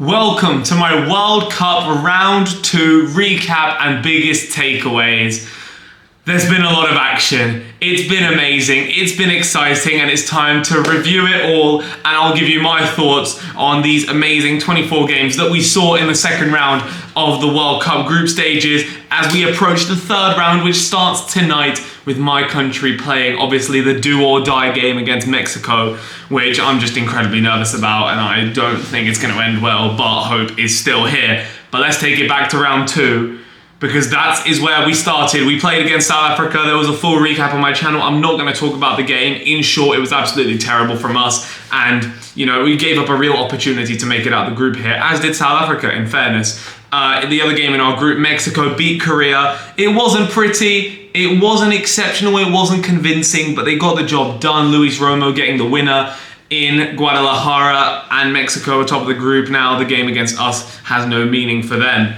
Welcome to my World Cup Round 2 recap and biggest takeaways. There's been a lot of action. It's been amazing, it's been exciting, and it's time to review it all, and I'll give you my thoughts on these amazing 24 games that we saw in the second round of the World Cup group stages as we approach the third round, which starts tonight with my country playing, obviously, the do-or-die game against Mexico, which I'm just incredibly nervous about, and I don't think it's going to end well, but hope is still here. But let's take it back to round 2. Because that is where we started. We played against South Africa. There was a full recap on my channel. I'm not going to talk about the game. In short, it was absolutely terrible from us. And, we gave up a real opportunity to make it out the group here, as did South Africa, in fairness. The other game in our group, Mexico beat Korea. It wasn't pretty. It wasn't exceptional. It wasn't convincing, but they got the job done. Luis Romo getting the winner in Guadalajara, and Mexico atop of the group. Now the game against us has no meaning for them.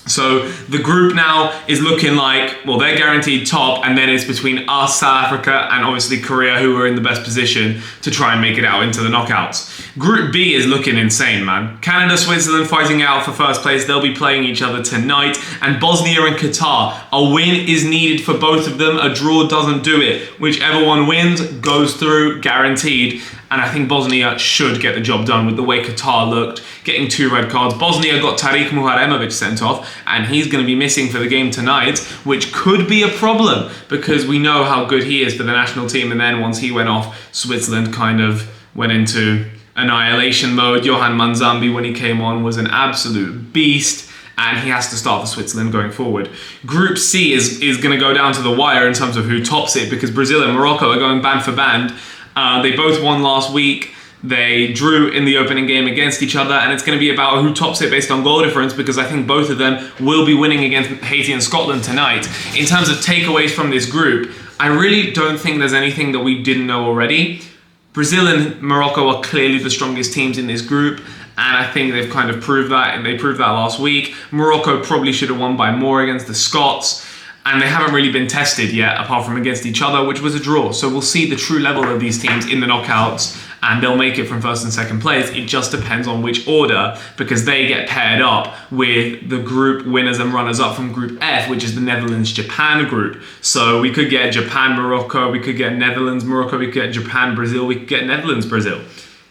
So the group now is looking like, well, they're guaranteed top, and then it's between us, South Africa, and obviously Korea, who are in the best position to try and make it out into the knockouts. Group B is looking insane, man. Canada, Switzerland fighting out for first place. They'll be playing each other tonight. And Bosnia and Qatar. A win is needed for both of them. A draw doesn't do it. Whichever one wins goes through, guaranteed. And I think Bosnia should get the job done with the way Qatar looked, getting 2 red cards. Bosnia got Tariq Muharemovic sent off, and he's going to be missing for the game tonight, which could be a problem because we know how good he is for the national team. And then once he went off, Switzerland kind of went into annihilation mode. Johan Manzambi, when he came on, was an absolute beast, and he has to start for Switzerland going forward. Group C is going to go down to the wire in terms of who tops it, because Brazil and Morocco are going band for band. They both won last week. They drew in the opening game against each other, and it's going to be about who tops it based on goal difference, because I think both of them will be winning against Haiti and Scotland tonight. In terms of takeaways from this group, I really don't think there's anything that we didn't know already. Brazil and Morocco are clearly the strongest teams in this group, and I think they've kind of proved that, and they proved that last week. Morocco probably should have won by more against the Scots, and they haven't really been tested yet, apart from against each other, which was a draw. So we'll see the true level of these teams in the knockouts, and they'll make it from first and second place. It just depends on which order, because they get paired up with the group winners and runners up from Group F, which is the Netherlands-Japan group. So we could get Japan-Morocco, we could get Netherlands-Morocco, we could get Japan-Brazil, we could get Netherlands-Brazil.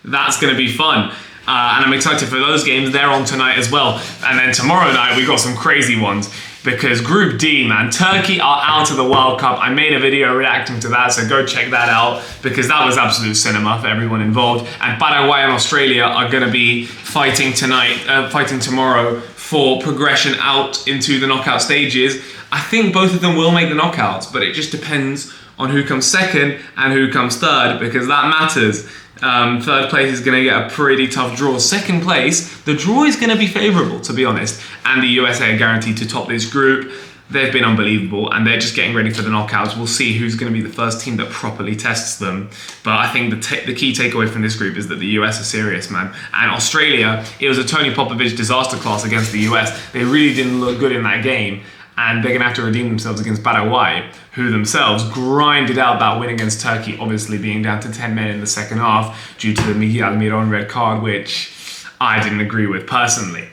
That's going to be fun. And I'm excited for those games. They're on tonight as well. And then tomorrow night, we got some crazy ones. Because Group D, man, Turkey are out of the World Cup. I made a video reacting to that, so go check that out, because that was absolute cinema for everyone involved. And Paraguay and Australia are going to be fighting tomorrow for progression out into the knockout stages. I think both of them will make the knockouts, but it just depends on who comes second and who comes third, because that matters. Third place is going to get a pretty tough draw. Second place, the draw is going to be favourable, to be honest. And the USA are guaranteed to top this group. They've been unbelievable, and they're just getting ready for the knockouts. We'll see who's going to be the first team that properly tests them. But I think the key takeaway from this group is that the US are serious, man. And Australia, it was a Tony Popovich disaster class against the US. They really didn't look good in that game. And they're going to have to redeem themselves against Paraguay, who themselves grinded out that win against Turkey, obviously being down to 10 men in the second half due to the Miguel Almiron red card, which I didn't agree with personally.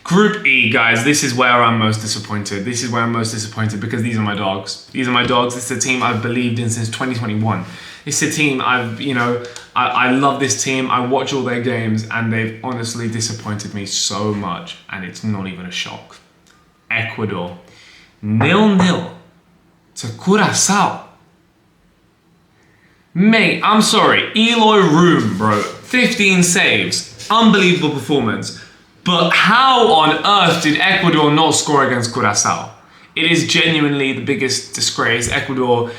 Group E, guys, this is where I'm most disappointed. This is where I'm most disappointed because these are my dogs. These are my dogs. This is a team I've believed in since 2021. It's a team I love this team. I watch all their games, and they've honestly disappointed me so much, and it's not even a shock. Ecuador. 0-0 to Curaçao. Mate, I'm sorry. Eloy Room, bro. 15 saves. Unbelievable performance. But how on earth did Ecuador not score against Curaçao? It is genuinely the biggest disgrace. Ecuador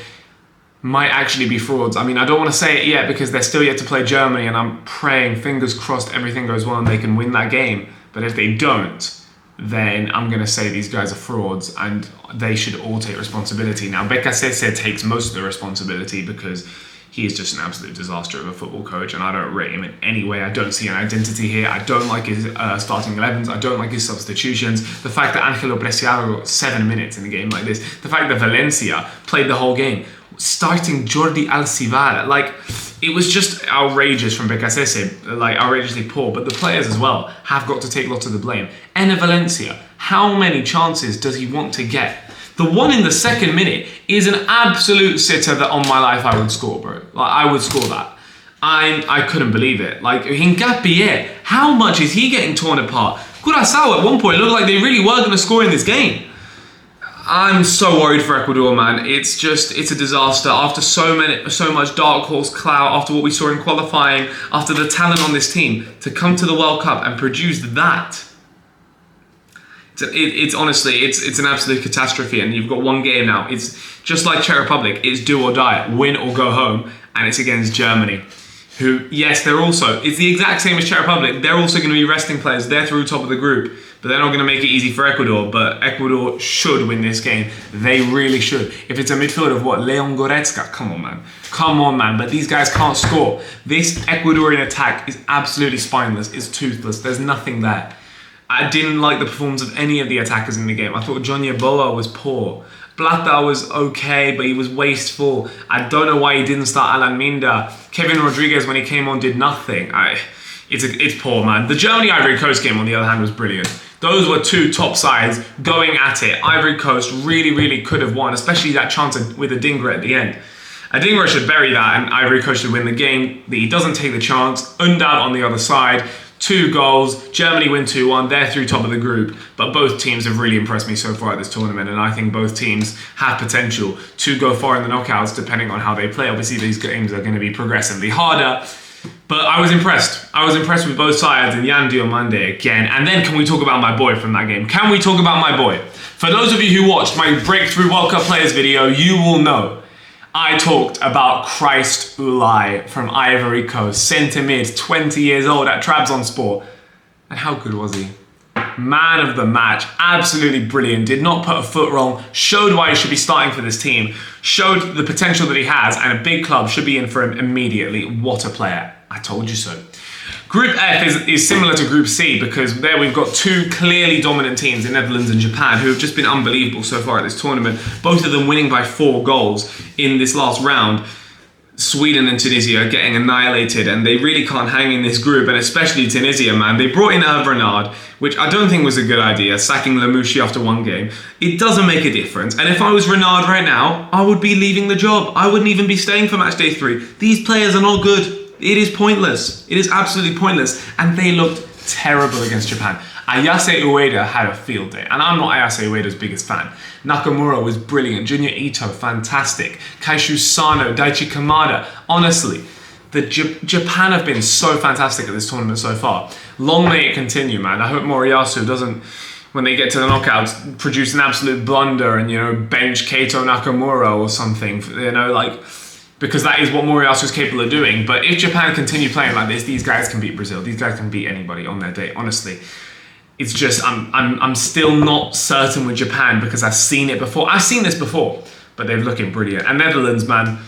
might actually be frauds. I mean, I don't want to say it yet because they're still yet to play Germany, and I'm praying, fingers crossed, everything goes well and they can win that game. But if they don't, then I'm going to say these guys are frauds and they should all take responsibility. Now, Becasese takes most of the responsibility because he is just an absolute disaster of a football coach, and I don't rate him in any way. I don't see an identity here. I don't like his starting 11s. I don't like his substitutions. The fact that Angelo Preciado got 7 minutes in a game like this. The fact that Valencia played the whole game. starting Jordi Alcivar. Like, it was just outrageous from Becasese, like outrageously poor, but the players as well have got to take lots of the blame. Enner Valencia, how many chances does he want to get? The one in the second minute is an absolute sitter that on my life I would score, bro. Like, I would score that. I couldn't believe it. Like, Hincapié, how much is he getting torn apart? Curaçao at one point looked like they really were going to score in this game. I'm so worried for Ecuador, man. It's a disaster. After so much dark horse clout, after what we saw in qualifying, after the talent on this team, to come to the World Cup and produce that. It's honestly, it's an absolute catastrophe, and you've got one game now. It's just like Czech Republic. It's do or die, win or go home, and it's against Germany, who, yes, it's the exact same as Czech Republic. They're also going to be resting players. They're through top of the group, but they're not going to make it easy for Ecuador. But Ecuador should win this game. They really should. If it's a midfield of what, Leon Goretzka, come on, man. But these guys can't score. This Ecuadorian attack is absolutely spineless. It's toothless. There's nothing there. I didn't like the performance of any of the attackers in the game. I thought Johnny Boa was poor. Plata was okay, but he was wasteful. I don't know why he didn't start Alan Minda. Kevin Rodriguez, when he came on, did nothing. It's poor, man. The Germany-Ivory Coast game, on the other hand, was brilliant. Those were two top sides going at it. Ivory Coast really, really could have won, especially that chance with Adingra at the end. Adingra should bury that, and Ivory Coast should win the game. He doesn't take the chance. Undav on the other side. 2 goals, Germany win 2-1, they're through top of the group, but both teams have really impressed me so far at this tournament, and I think both teams have potential to go far in the knockouts depending on how they play. Obviously these games are going to be progressively harder, but I was impressed. I was impressed with both sides, and Yan Diomande again. And then can we talk about my boy from that game? Can we talk about my boy? For those of you who watched my Breakthrough World Cup Players video, you will know I talked about Christ Ulai from Ivory Coast, centre mid, 20 years old at Trabzonspor. And how good was he? Man of the match, absolutely brilliant, did not put a foot wrong, showed why he should be starting for this team, showed the potential that he has, and a big club should be in for him immediately. What a player. I told you so. Group F is similar to Group C because there we've got 2 clearly dominant teams in Netherlands and Japan who have just been unbelievable so far at this tournament, both of them winning by 4 goals in this last round. Sweden and Tunisia getting annihilated, and they really can't hang in this group, and especially Tunisia, man. They brought in Hervé Renard, which I don't think was a good idea, sacking Lamouchi after 1 game. It doesn't make a difference, and if I was Renard right now, I would be leaving the job. I wouldn't even be staying for match day 3. These players are not good. It is pointless. It is absolutely pointless, and they looked terrible against Japan. Ayase Ueda had a field day, and I'm not Ayase Ueda's biggest fan. Nakamura was brilliant. Junya Ito, fantastic. Kaishu Sano, Daichi Kamada. Honestly, Japan have been so fantastic at this tournament so far. Long may it continue, man. I hope Moriyasu doesn't, when they get to the knockouts, produce an absolute blunder and, bench Keito Nakamura or something, because that is what Moriyasu is capable of doing. But if Japan continue playing like this, these guys can beat Brazil. These guys can beat anybody on their day, honestly. It's just, I'm still not certain with Japan because I've seen it before. I've seen this before, but they're looking brilliant. And Netherlands, man,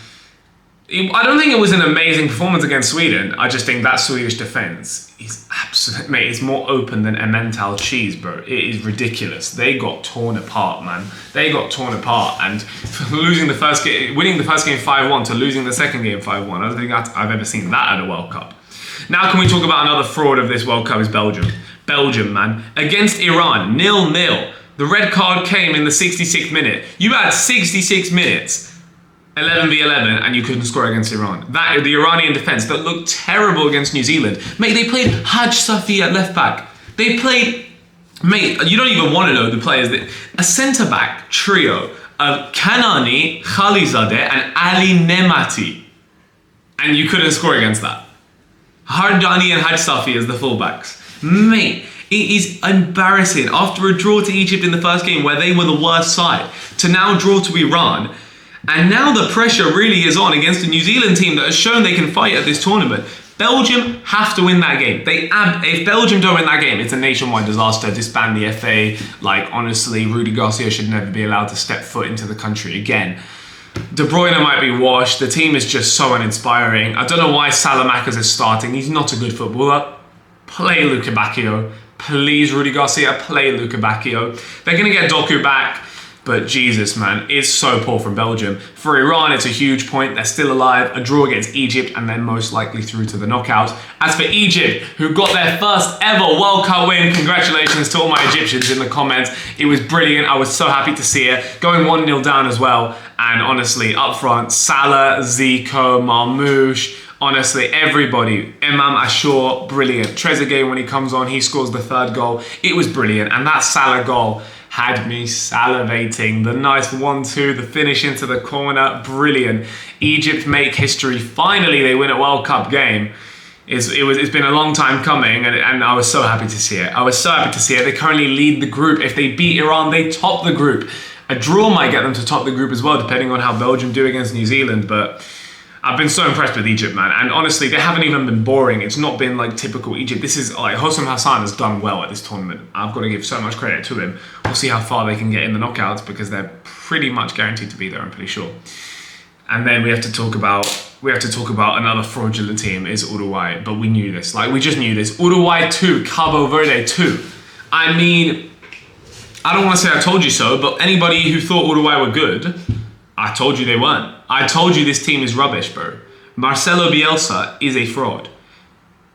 I don't think it was an amazing performance against Sweden. I just think that Swedish defense is absolute, mate, it's more open than Emmental cheese, bro. It is ridiculous. They got torn apart, man. They got torn apart, and winning the first game 5-1 to losing the second game 5-1, I don't think I've ever seen that at a World Cup. Now can we talk about another fraud of this World Cup is Belgium. Belgium, man. Against Iran, 0-0. The red card came in the 66th minute. You had 66 minutes, 11v11, and you couldn't score against Iran. The Iranian defense that looked terrible against New Zealand. Mate, they played Haj Safi at left back. They played, mate, you don't even want to know the players. A centre-back trio of Kanani, Khalizadeh, and Ali Nemati. And you couldn't score against that. Hardani and Haj Safi as the fullbacks. Mate, it is embarrassing. After a draw to Egypt in the first game where they were the worst side, to now draw to Iran, and now the pressure really is on against a New Zealand team that has shown they can fight at this tournament. Belgium have to win that game. If Belgium don't win that game, it's a nationwide disaster. Disband the FA. Honestly, Rudy Garcia should never be allowed to step foot into the country again. De Bruyne might be washed. The team is just so uninspiring. I don't know why Salamakers is starting. He's not a good footballer. Play Luca Bacchio. Please, Rudy Garcia, play Luca Bacchio. They're going to get Doku back. But Jesus, man, it's so poor from Belgium. For Iran, it's a huge point. They're still alive. A draw against Egypt, and they're most likely through to the knockouts. As for Egypt, who got their first ever World Cup win, congratulations to all my Egyptians in the comments. It was brilliant. I was so happy to see it. Going 1-0 down as well. And honestly, up front, Salah, Zico, Marmoush, honestly, everybody. Imam Ashur, brilliant. Trezeguet, when he comes on, he scores the third goal. It was brilliant. And that Salah goal had me salivating. The nice 1-2, the finish into the corner, brilliant. Egypt make history. Finally, they win a World Cup game. It's been a long time coming, and I was so happy to see it. I was so happy to see it. They currently lead the group. If they beat Iran, they top the group. A draw might get them to top the group as well, depending on how Belgium do against New Zealand, but I've been so impressed with Egypt, man. And honestly, they haven't even been boring. It's not been like typical Egypt. This is like Hossam Hassan has done well at this tournament. I've got to give so much credit to him. We'll see how far they can get in the knockouts because they're pretty much guaranteed to be there, I'm pretty sure. And then we have to talk about another fraudulent team is Uruguay, but we knew this. Like, we just knew this. Uruguay 2, Cabo Verde 2. I mean, I don't want to say I told you so, but anybody who thought Uruguay were good, I told you they weren't. I told you this team is rubbish, bro. Marcelo Bielsa is a fraud.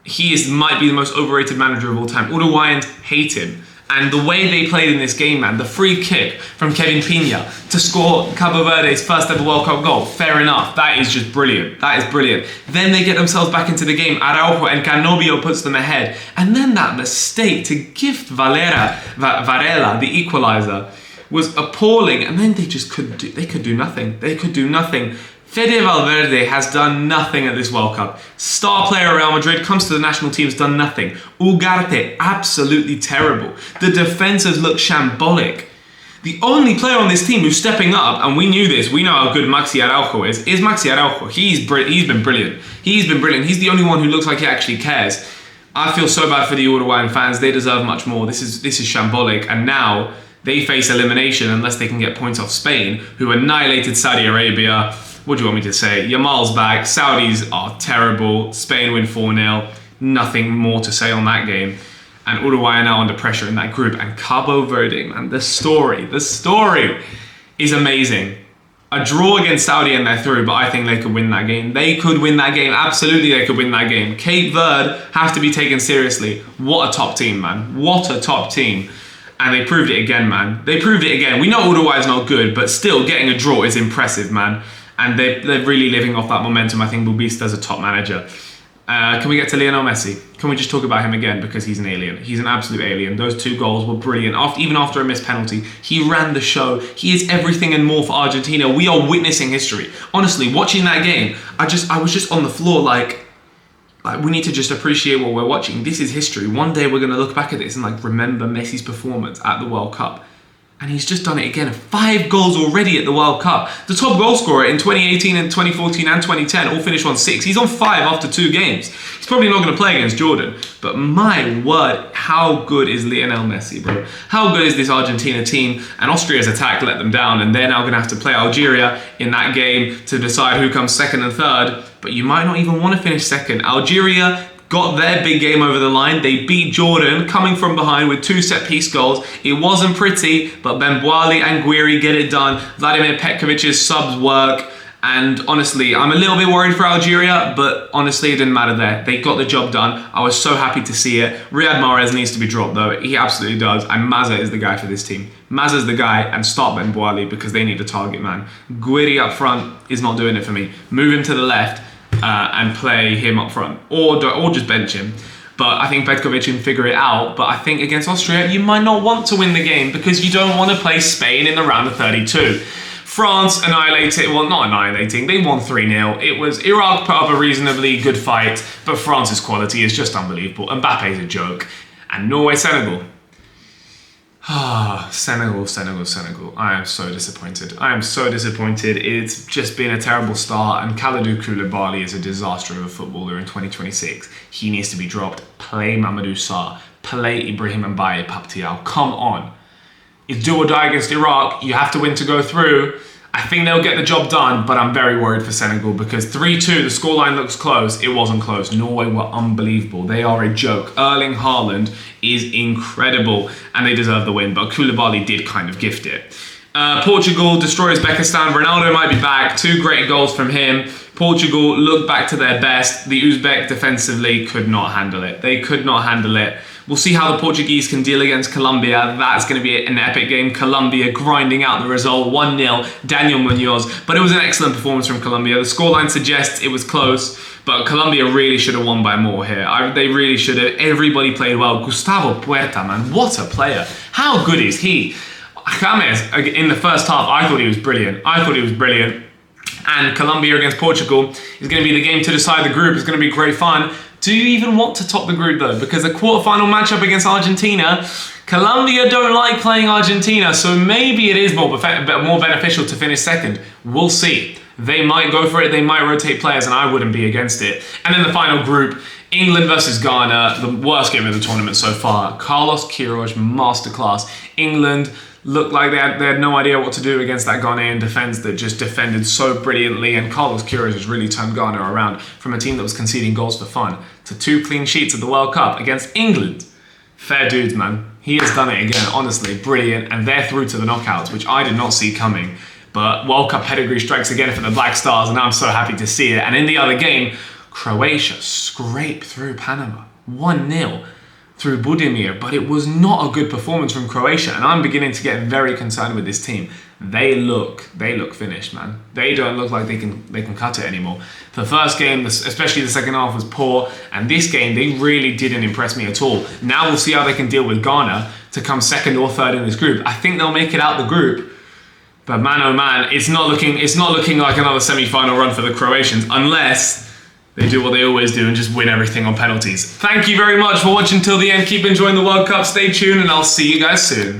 He might be the most overrated manager of all time. Uruguayans hate him. And the way they played in this game, man, the free kick from Kevin Pina to score Cabo Verde's first ever World Cup goal, fair enough. That is just brilliant. That is brilliant. Then they get themselves back into the game. Araujo and Canobio puts them ahead. And then that mistake to gift Varela, the equaliser, was appalling. And then they just couldn't do nothing. They could do nothing. Fede Valverde has done nothing at this World Cup. Star player Real Madrid, comes to the national team, has done nothing. Ugarte, absolutely terrible. The defenders look shambolic. The only player on this team who's stepping up, and we knew this, we know how good Maxi Araujo is Maxi Araujo. He's been brilliant. He's been brilliant. He's the only one who looks like he actually cares. I feel so bad for the Uruguayan fans. They deserve much more. This is shambolic, and now they face elimination unless they can get points off Spain, who annihilated Saudi Arabia. What do you want me to say? Yamal's back. Saudis are terrible. Spain win 4-0. Nothing more to say on that game. And Uruguay are now under pressure in that group. And Cabo Verde, man, the story is amazing. A draw against Saudi and they're through, but I think they could win that game. They could win that game. Absolutely, they could win that game. Cape Verde have to be taken seriously. What a top team, man. What a top team. And they proved it again, man. They proved it again. We know Uruguay's not good, but still getting a draw is impressive, man. And they're really living off that momentum. I think Bubista a top manager. Can we get to Lionel Messi? Can we just talk about him again? Because he's an alien. He's an absolute alien. Those 2 goals were brilliant. Even after a missed penalty, he ran the show. He is everything and more for Argentina. We are witnessing history. Honestly, watching that game, I was just on the floor like we need to just appreciate what we're watching. This is history. One day we're going to look back at this and remember Messi's performance at the World Cup. And he's just done it again. 5 goals already at the World Cup. The top goal scorer in 2018 and 2014 and 2010 all finished on 6. He's on 5 after 2 games. He's probably not going to play against Jordan. But my word, how good is Lionel Messi, bro? How good is this Argentina team? And Austria's attack let them down. And they're now going to have to play Algeria in that game to decide who comes second and third. But you might not even want to finish second. Algeria got their big game over the line. They beat Jordan coming from behind with 2 set-piece goals. It wasn't pretty, but Benboali and Guiri get it done. Vladimir Petkovic's subs work. And honestly, I'm a little bit worried for Algeria, but honestly, it didn't matter there. They got the job done. I was so happy to see it. Riyad Mahrez needs to be dropped, though. He absolutely does. And Mazza is the guy for this team. Mazza's the guy, and start Benboali because they need a target man. Guiri up front is not doing it for me. Move him to the left. And play him up front, or just bench him. But I think Petkovic can figure it out. But I think against Austria, you might not want to win the game because you don't want to play Spain in the round of 32. France annihilated, well, not annihilating, they won 3-0. It was Iraq put up a reasonably good fight, but France's quality is just unbelievable. Mbappe's a joke. And Norway, Senegal. Senegal. I am so disappointed. It's just been a terrible start, and Kalidou Koulibaly is a disaster of a footballer in 2026. He needs to be dropped. Play Mamadou Sarr. Play Ibrahim Mbaye Paptiao. Come on. It's do or die against Iraq. You have to win to go through. I think they'll get the job done, but I'm very worried for Senegal because 3-2, the scoreline looks close. It wasn't close. Norway were unbelievable. They are a joke. Erling Haaland is incredible and they deserve the win, but Koulibaly did kind of gift it. Portugal destroys Uzbekistan. Ronaldo might be back. 2 great goals from him. Portugal looked back to their best. The Uzbek defensively could not handle it. They could not handle it. We'll see how the Portuguese can deal against Colombia. That's going to be an epic game. Colombia grinding out the result. 1-0, Daniel Munoz. But it was an excellent performance from Colombia. The scoreline suggests it was close, but Colombia really should have won by more here. They really should have. Everybody played well. Gustavo Puerta, man, what a player. How good is he? James, in the first half, I thought he was brilliant. And Colombia against Portugal is going to be the game to decide the group. It's going to be great fun. Do you even want to top the group though? Because the quarterfinal matchup against Argentina, Colombia don't like playing Argentina, so maybe it is more beneficial to finish second. We'll see. They might go for it, they might rotate players, and I wouldn't be against it. And then the final group, England versus Ghana, the worst game of the tournament so far. Carlos Queiroz, masterclass. England looked like they had no idea what to do against that Ghanaian defence that just defended so brilliantly, and Carlos Queiroz has really turned Ghana around from a team that was conceding goals for fun to 2 clean sheets at the World Cup against England. Fair dudes, man. He has done it again, honestly, brilliant, and they're through to the knockouts, which I did not see coming. But World Cup pedigree strikes again for the Black Stars, and I'm so happy to see it. And in the other game, Croatia scraped through Panama, 1-0. Through Budimir, but it was not a good performance from Croatia, and I'm beginning to get very concerned with this team. They look finished, man. They don't look like they can cut it anymore. The first game, especially the second half, was poor, and this game they really didn't impress me at all. Now we'll see how they can deal with Ghana to come second or third in this group. I think they'll make it out the group, but man oh man, it's not looking like another semi-final run for the Croatians unless they do what they always do and just win everything on penalties. Thank you very much for watching till the end. Keep enjoying the World Cup. Stay tuned and I'll see you guys soon.